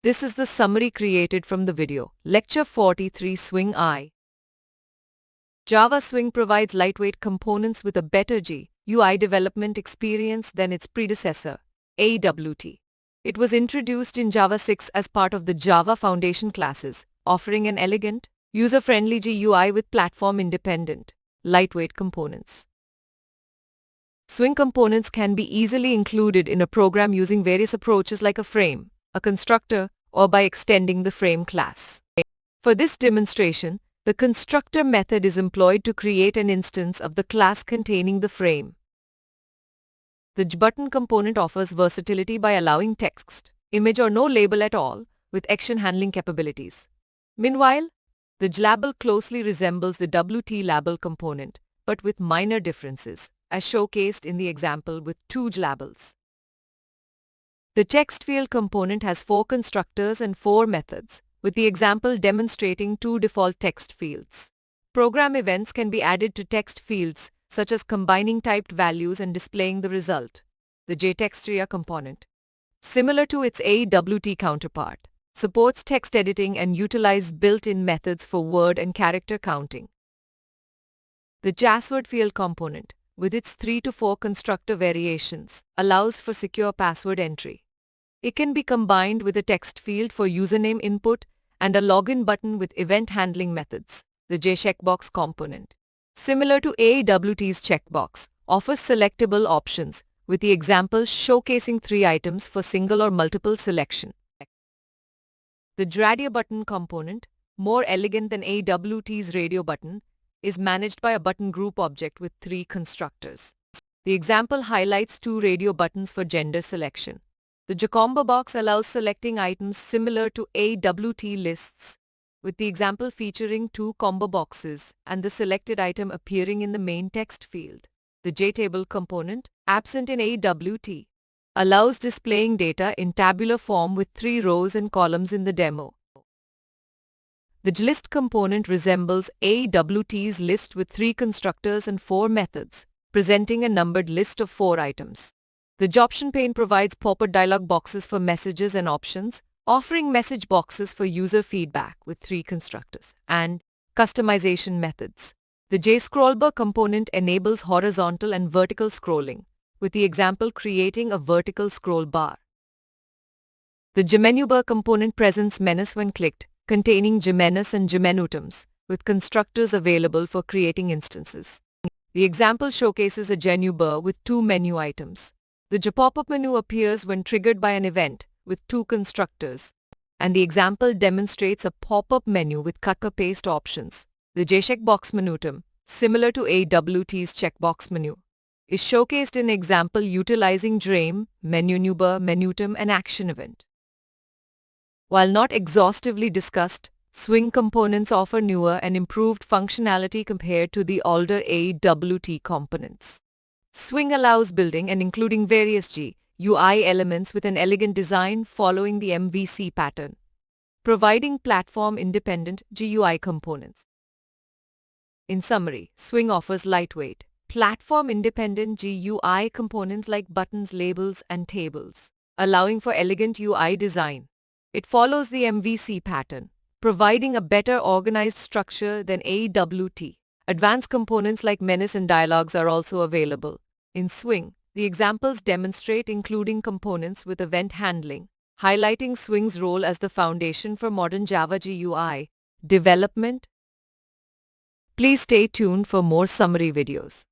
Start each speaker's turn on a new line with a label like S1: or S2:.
S1: This is the summary created from the video. Lecture 43 Swing I. Java Swing provides lightweight components with a better GUI development experience than its predecessor, AWT. It was introduced in Java 6 as part of the Java Foundation classes, offering an elegant, user-friendly GUI with platform-independent, lightweight components. Swing components can be easily included in a program using various approaches like a frame, a constructor, or by extending the frame class. For this demonstration, the constructor method is employed to create an instance of the class containing the frame. The JButton component offers versatility by allowing text, image or no label at all, with action handling capabilities. Meanwhile, the JLabel closely resembles the WT-label component, but with minor differences, as showcased in the example with two JLabels. The text field component has 4 constructors and 4 methods, with the example demonstrating 2 default text fields. Program events can be added to text fields, such as combining typed values and displaying the result. The JTextria component, similar to its AWT counterpart, supports text editing and utilizes built-in methods for word and character counting. The JASword field component, with its 3 to 4 constructor variations, allows for secure password entry. It can be combined with a text field for username input and a login button with event handling methods. The JCheckbox component, similar to AWT's checkbox, offers selectable options, with the example showcasing 3 items for single or multiple selection. The JRadio button component, more elegant than AWT's radio button, is managed by a button group object with 3 constructors. The example highlights 2 radio buttons for gender selection. The JCombo box allows selecting items similar to AWT lists, with the example featuring 2 combo boxes and the selected item appearing in the main text field. The JTable component, absent in AWT, allows displaying data in tabular form with 3 rows and columns in the demo. The JList component resembles AWT's list with 3 constructors and 4 methods, presenting a numbered list of 4 items. The JOption pane provides pop-up dialog boxes for messages and options, offering message boxes for user feedback with 3 constructors and customization methods. The JScrollbar component enables horizontal and vertical scrolling, with the example creating a vertical scroll bar. The JMenuBar component presents menus when clicked, containing JMenus and JMenuToms, with constructors available for creating instances. The example showcases a JNuBar with 2 menu items. The JPopUp menu appears when triggered by an event, with 2 constructors, and the example demonstrates a pop-up menu with cut-paste options. The JCheckbox menutom, similar to AWT's checkbox menu, is showcased in example utilizing JRaim, MenuNuBar, menutom, and action event. While not exhaustively discussed, Swing components offer newer and improved functionality compared to the older AWT components. Swing allows building and including various GUI elements with an elegant design following the MVC pattern, providing platform-independent GUI components. In summary, Swing offers lightweight, platform-independent GUI components like buttons, labels, and tables, allowing for elegant UI design. It follows the MVC pattern, providing a better organized structure than AWT. Advanced components like menus and dialogues are also available. In Swing, the examples demonstrate including components with event handling, highlighting Swing's role as the foundation for modern Java GUI development. Please stay tuned for more summary videos.